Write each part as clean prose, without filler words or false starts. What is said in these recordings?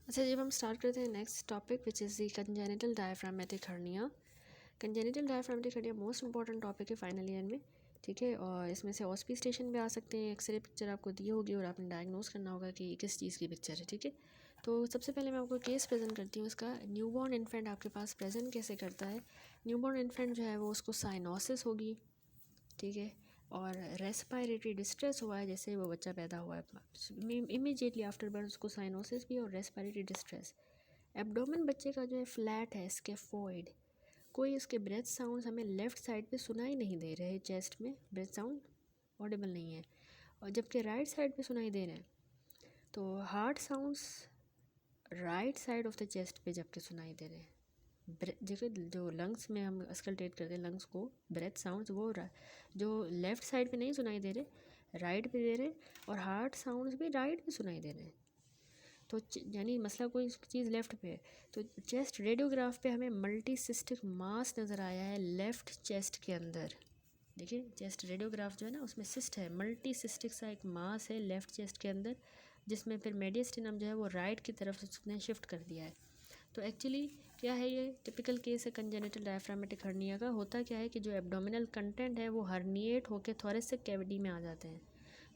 अच्छा, जब हम स्टार्ट करते हैं next topic which is the congenital diaphragmatic hernia. Congenital diaphragmatic hernia most important topic है फाइनल ईयर में, ठीक है। और इसमें से ऑस्पी स्टेशन भी आ सकते हैं, एक्सरे पिक्चर आपको दी होगी और आपने डायग्नोस करना होगा कि किस चीज़ की पिक्चर है, ठीक है। तो सबसे पहले मैं आपको केस प्रेजेंट करती हूँ उसका। न्यूबॉर्न इन्फेंट आपके पास प्रेजेंट कैसे करता है। न्यूबॉर्न इन्फेंट जो है वो उसको साइनोसिस होगी, ठीक है, और रेस्पायरेटरी डिस्ट्रेस हुआ है जैसे वो बच्चा पैदा हुआ है, इमीडिएटली आफ्टर बर्थ उसको साइनोसिस भी और रेस्पायरेटरी डिस्ट्रेस। एब्डोमेन बच्चे का जो है फ्लैट है, स्केफोइड। कोई उसके ब्रेथ साउंड हमें लेफ़्ट साइड पे सुनाई नहीं दे रहे, चेस्ट में ब्रेथ साउंड ऑडिबल नहीं है, और जबकि राइट साइड पे सुनाई दे रहे हैं। तो heart sounds right side of the chest पे जबकि सुनाई दे रहे हैं। जैसे जो लंग्स में हम अस्कल्टेट करते हैं लंग्स को, ब्रेथ साउंड्स वो जो लेफ़्ट साइड पे नहीं सुनाई दे रहे, राइट पे दे रहे, और हार्ट साउंड्स भी राइट पे सुनाई दे रहे हैं। तो यानी मसला कोई चीज़ लेफ़्ट पे है। तो चेस्ट रेडियोग्राफ पे हमें मल्टी सिस्टिक मास नज़र आया है लेफ़्ट चेस्ट के अंदर। देखिए चेस्ट रेडियोग्राफ जो है ना उसमें सिस्ट है, मल्टी सिस्टिक सा एक मास है लेफ़्ट चेस्ट के अंदर, जिसमें फिर मेडिस्टिनम जो है वो राइट की तरफ उसने शिफ्ट कर दिया है। तो एक्चुअली क्या है, ये टिपिकल केस है कंजेनिटल डायफ्रामेटिक हर्निया का। होता क्या है कि जो एब्डोमिनल कंटेंट है वो हर्निएट होकर थोरेसिक कैविटी में आ जाते हैं।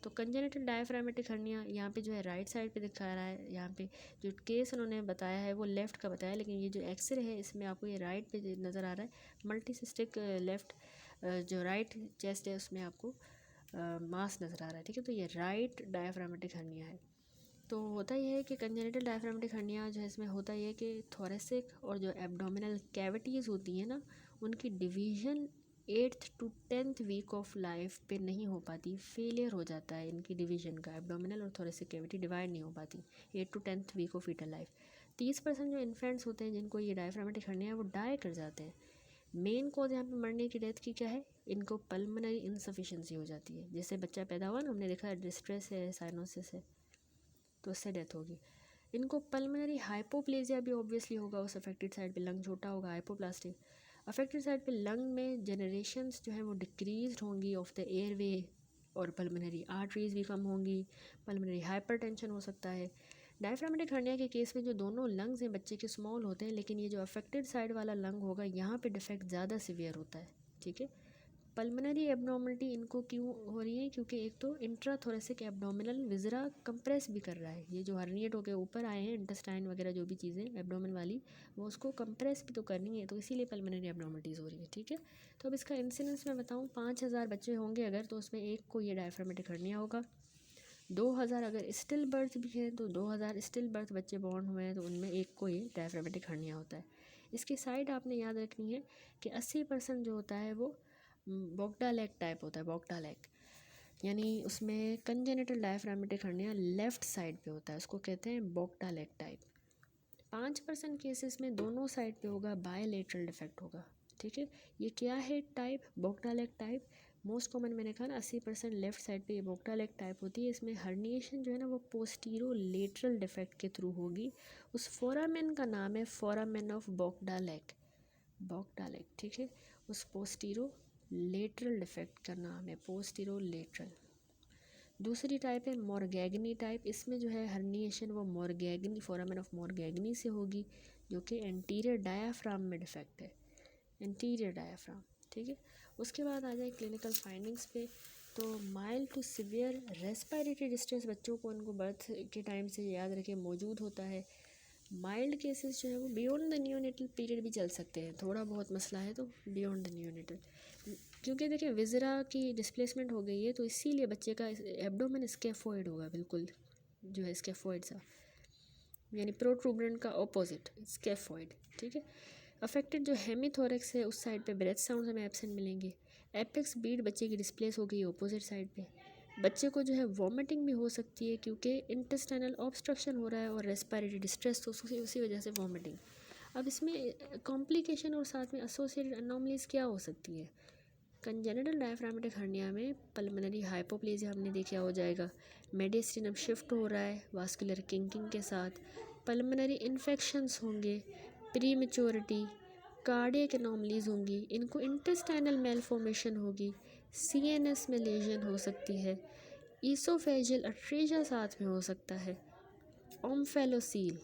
तो कंजेनिटल डायफ्रामेटिक हर्निया यहाँ पे जो है राइट साइड पे दिखा रहा है। यहाँ पे जो केस उन्होंने बताया है वो लेफ़्ट का बताया, लेकिन ये जो एक्सरे है इसमें आपको ये राइट पे नज़र आ रहा है। मल्टीसिस्टिक लेफ़्ट जो राइट चेस्ट है उसमें आपको मास नज़र आ रहा है, ठीक है। तो ये राइट डायफ्रामेटिक हर्निया है। तो होता ये है कि कंजेनिटल डायफ्रामेटिक हर्निया जो है इसमें होता ये है कि थोरेसिक और जो एब्डोमिनल कैविटीज़ होती हैं ना उनकी division 8th to 10th week of life पे नहीं हो पाती, फेलियर हो जाता है इनकी डिवीज़न का। एब्डोमिनल और थोरेसिक कैविटी डिवाइड नहीं हो पाती 8 to 10th week of foetal life. 30% जो इन्फेंट्स होते हैं जिनको ये डायफ्रामेटिक हर्निया है वो डाई कर जाते हैं। मेन कॉज यहाँ पे मरने की डेथ की क्या है, इनको पल्मोनरी इंसफिशेंसी हो जाती है। जैसे बच्चा पैदा हुआ ना, हमने देखा डिस्ट्रेस है, साइनोसिस है, तो उससे डेथ होगी। इनको पल्मोनरी हाइपोप्लेजिया भी ऑब्वियसली होगा, उस अफेक्टेड साइड पे लंग छोटा होगा, हाइपोप्लास्टिक। अफेक्टेड साइड पे लंग में जनरेशंस जो है वो डिक्रीज होंगी ऑफ द एयरवे, और पल्मोनरी आर्टरीज भी कम होंगी, पल्मोनरी हाइपरटेंशन हो सकता है। डायफ्रामेटिक हर्निया के केस में जो दोनों लंग्स हैं बच्चे के स्मॉल होते हैं, लेकिन ये जो अफेक्टेड साइड वाला लंग होगा यहाँ पे डिफेक्ट ज़्यादा सीवियर होता है, ठीक है। पल्मोनरी एब्नॉर्मलिटी इनको क्यों हो रही है, क्योंकि एक तो इंट्राथोरेसिक एब्डोमिनल विजरा कंप्रेस भी कर रहा है। ये जो हर्निएट होकर ऊपर आए हैं इंटेस्टाइन वगैरह जो भी चीज़ें एब्डोमिन वाली, वो उसको कंप्रेस भी तो करनी है, तो इसीलिए पल्मोनरी एब्नॉर्मलिटीज़ हो रही है, ठीक है। तो अब इसका इंसिडेंस मैं बताऊँ, 5000 बच्चे होंगे अगर, तो उसमें एक को ये डायफ्रामेटिक हर्निया होगा। 2000 अगर स्टिल बर्थ भी हैं तो 2000 स्टिल बर्थ बच्चे बॉर्न हुए हैं तो उनमें एक को ये डायफ्रामेटिक हर्निया होता है। इसकी साइड आपने याद रखनी है कि 80% जो होता है वो बोगडा लेग टाइप होता है, बोगडा लेग, यानी उसमें congenital diaphragmatic hernia left side पे होता है, उसको कहते हैं बोगडा लेग टाइप। 5% केसेस में दोनों साइड पे होगा, बायलेटरल डिफेक्ट होगा, ठीक है। ये क्या है टाइप, बोगडा लेग टाइप। मोस्ट कॉमन मैंने कहा ना 80% लेफ्ट साइड पे ये बोगडा लेग टाइप होती है। इसमें हर्निएशन जो है ना वो पोस्टीरो लेटरल डिफेक्ट के थ्रू होगी। उस फोरामेन का नाम है फोरामेन ऑफ बोगडा लेग, बोगडा लेग, ठीक है। उस पोस्टीरो लेटरल डिफेक्ट का नाम है पोस्टीरो लेटरल। दूसरी टाइप है मोरगैगनी टाइप। इसमें जो है हर्निएशन वो मोरगैगनी, फोरामेन ऑफ मोरगैगनी से होगी, जो कि एंटीरियर डायाफ्राम में डिफेक्ट है, एंटीरियर डायाफ्राम, ठीक है। उसके बाद आ जाए क्लिनिकल फाइंडिंग्स पे। तो mild to severe respiratory distress बच्चों को उनको बर्थ के टाइम से याद रखें मौजूद होता है। माइल्ड केसेस जो है वो बियॉन्ड द नियोनेटल पीरियड भी चल सकते हैं, थोड़ा बहुत मसला है तो बियॉन्ड द नियोनेटल, क्योंकि देखिए विजरा की डिस्प्लेसमेंट हो गई है तो इसीलिए बच्चे का एब्डोमेन स्केफोइड होगा, बिल्कुल जो है स्केफोइड सा, यानी प्रोट्रूबरेंट का ऑपोजिट स्केफोइड, ठीक है। अफेक्टेड जो हेमीथोरेक्स है उस साइड पे ब्रेथ साउंड हमें एब्सेंट मिलेंगे। एपेक्स बीट बच्चे की डिस्प्लेस हो गई ऑपोजिट साइड पे। बच्चे को जो है वॉमिटिंग भी हो सकती है क्योंकि इंटेस्टाइनल ऑब्स्ट्रक्शन हो रहा है और रेस्पिरेटरी डिस्ट्रेस, तो उसी वजह से वॉमिटिंग। अब इसमें कॉम्प्लिकेशन और साथ में एसोसिएटेड एनोमलीज क्या हो सकती है। कंजेनिटल डायफ्रामेटिक हर्निया में पल्मोनरी हाइपोप्लेजिया हमने देखा हो जाएगा, मेडिस्टिनम शिफ्ट हो रहा है वास्कुलर किंकिंग के साथ, पल्मोनरी इन्फेक्शंस होंगे, प्री मेच्योरिटी, कार्डियक एनोमलीज होंगी, इनको इंटेस्टाइनल मेलफॉर्मेशन होगी, सीएनएस में लेजन हो सकती है, ईसोफेजियल अट्रेजा साथ में हो सकता है, ओम्फेलोसील,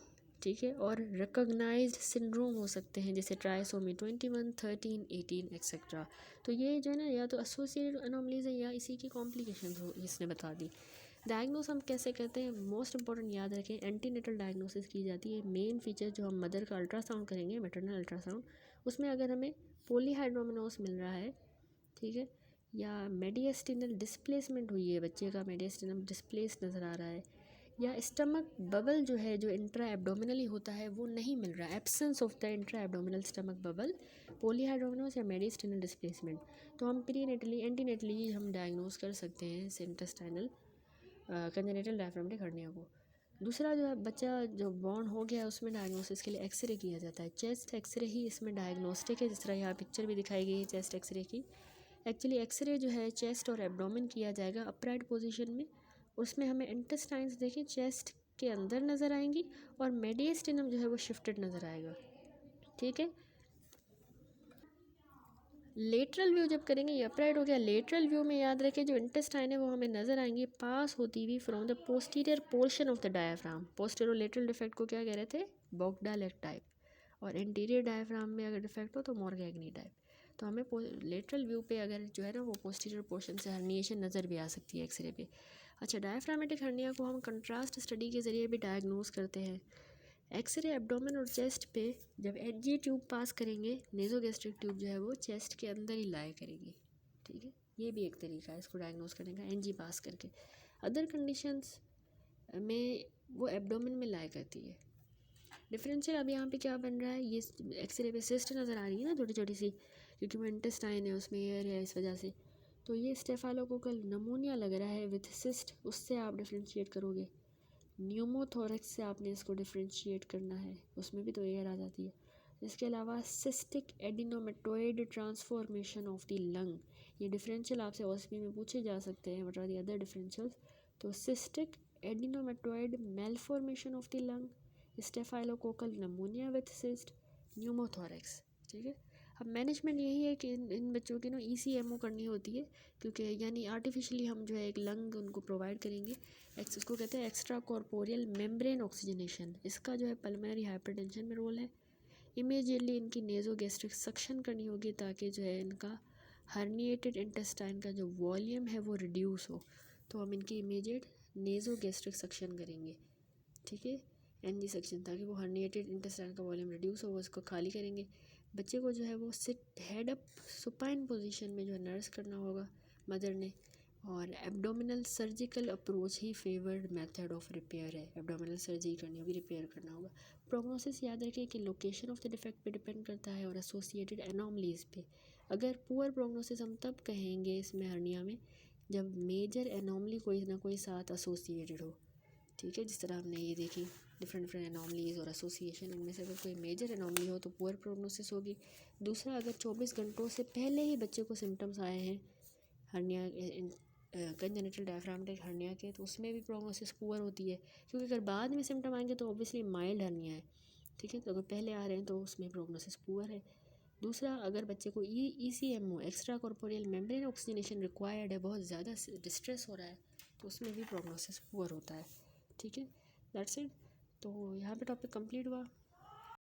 ठीक है। और रिकॉग्नाइज्ड सिंड्रोम हो सकते हैं जैसे ट्राइसोमी 21, 13, 18 एक्सेट्रा। तो ये जो है ना या तो एसोसिएटेड अनोमलीज है या इसी की कॉम्प्लिकेशंस हो, इसने बता दी। डायग्नोस हम कैसे करते हैं, मोस्ट इंपॉर्टेंट याद रखें, एंटीनेटल डायग्नोसिस की जाती है। मेन फीचर जो हम मदर का अल्ट्रासाउंड करेंगे, मैटरनल अल्ट्रासाउंड, उसमें अगर हमें पॉलीहाइड्रोमेनोस मिल रहा है, ठीक है, या मेडिएस्टिनल डिस्प्लेसमेंट हुई है, बच्चे का मेडिएस्टिनम डिस्प्लेस नज़र आ रहा है, या स्टमक बबल जो है जो इंट्रा एब्डोमिनली होता है वो नहीं मिल रहा है, absence of the intra abdominal stomach bubble, polyhydramnios या मेडिएस्टिनल डिस्प्लेसमेंट, तो हम प्रीनेटली एंटीनेटली हम डायग्नोस कर सकते हैं इंटेस्टाइनल कंजेनिटल डायफ्रामेटिक हर्निया को। दूसरा जो है, बच्चा जो बॉर्न हो गया उसमें डायग्नोसिस के लिए एक्सरे किया जाता है। चेस्ट एक्सरे ही इसमें डायग्नोस्टिक है, जिस तरह यहाँ पिक्चर भी दिखाई गई है चेस्ट एक्सरे की। एक्चुअली एक्सरे जो है चेस्ट और एब्डोमेन किया जाएगा अपराइट पोजीशन में। उसमें हमें इंटेस्टाइन्स देखिए चेस्ट के अंदर नज़र आएंगी और मेडिएस्टिनम जो है वो शिफ्टेड नज़र आएगा, ठीक है। लेटरल व्यू जब करेंगे, ये अपराइट हो गया। लेटरल व्यू में याद रखें जो इंटेस्टाइन है वो हमें नज़र आएंगी पास होती हुई from the posterior portion of the diaphragm. Posterior lateral defect को क्या कह रहे थे, बॉगडालेक टाइप, और इंटीरियर डायफ्राम में अगर डिफेक्ट हो तो मॉर्गैग्नी टाइप। तो हमें लेटरल व्यू पे अगर जो है ना वो पोस्टीरियर पोर्शन से हर्निएशन नज़र भी आ सकती है एक्सरे पे। अच्छा, डायफ्रामेटिक हर्निया को हम कंट्रास्ट स्टडी के ज़रिए भी डायग्नोस करते हैं। एक्सरे एब्डोमेन और चेस्ट पे जब एनजी ट्यूब पास करेंगे, नेज़ोगैस्ट्रिक ट्यूब जो है वो चेस्ट के अंदर ही लाए करेगी, ठीक है। ये भी एक तरीका है इसको डायग्नोस करने का, एनजी पास करके। अदर कंडीशंस में वो एब्डोमेन में लाए करती है। डिफरेंशियल अब यहाँ पे क्या बन रहा है, ये एक्सरे पे सिस्ट नज़र आ रही है ना छोटी छोटी सी, क्योंकि वो इंटेस्टाइन है उसमें एयर है इस वजह से। तो ये स्टेफाइलोकोकल नमूनिया लग रहा है विथ सिस्ट, उससे आप डिफ्रेंशिएट करोगे। न्यूमोथोरैक्स से आपने इसको डिफ्रेंशिएट करना है, उसमें भी तो एयर आ जाती है। इसके अलावा cystic adenomatoid transformation of the lung, ये डिफरेंशियल आपसे ओएसपी में पूछे जा सकते हैं, what are the other differentials. तो cystic adenomatoid malformation of the lung, staphylococcal pneumonia with cyst, pneumothorax, ठीक है। अब मैनेजमेंट यही है कि इन बच्चों की ना ECMO करनी होती है, क्योंकि यानी आर्टिफिशियली हम जो है एक लंग उनको प्रोवाइड करेंगे। इसको कहते हैं एक्स्ट्रा कॉर्पोरियल मेम्ब्रेन ऑक्सीजनेशन। इसका जो है पल्मोनरी हाइपरटेंशन में रोल है। इमीडिएटली इनकी नेज़ोगैस्ट्रिक सक्शन करनी होगी ताकि जो है इनका हर्निएटेड इंटेस्टाइन का जो वॉल्यूम है वो रिड्यूस हो। तो हम इनकी इमीडिएट नेज़ोगैस्ट्रिक सक्शन करेंगे, ठीक है, एनजी सेक्शन, ताकि वो हर्निएटेड इंटेस्टाइन का वॉल्यूम रिड्यूस हो, वो इसको खाली करेंगे। बच्चे को जो है वो sit head up supine position में जो है नर्स करना होगा मदर ने। और एब्डोमिनल सर्जिकल अप्रोच ही फेवर्ड मेथड ऑफ रिपेयर है, एब्डोमिनल सर्जरी करनी होगी, रिपेयर करना होगा। प्रोग्नोसिस याद रखें कि लोकेशन ऑफ द डिफेक्ट पे डिपेंड करता है और एसोसिएटेड एनोमलीज पे। अगर पुअर प्रोग्नोसिस हम तब कहेंगे इसमें हर्निया में जब मेजर एनोमली कोई ना कोई साथ एसोसिएटेड हो, ठीक है। जिस तरह हमने ये देखी डिफरेंट एनोमलीज और एसोसिएशन, इनमें से अगर कोई मेजर एनोमली हो तो पुअर प्रोग्नोसिस होगी। दूसरा, अगर 24 घंटों से पहले ही बच्चे को सिम्टम्स आए हैं हर्निया कंजेनिटल डायफ्रामेटिक हर्निया के, तो उसमें भी प्रोग्नोसिस पुअर होती है, क्योंकि अगर बाद में सिम्टम आएंगे तो ऑब्वियसली माइल्ड हर्निया है, ठीक है। तो अगर पहले आ रहे हैं तो उसमें प्रोग्नोसिस पुअर है। दूसरा, अगर बच्चे को ECMO extra corporeal membrane oxygenation required है, बहुत ज़्यादा डिस्ट्रेस हो रहा है, तो उसमें भी प्रोग्नोसिस पुअर होता है, ठीक है। That's it. तो यहाँ पे टॉपिक कंप्लीट हुआ।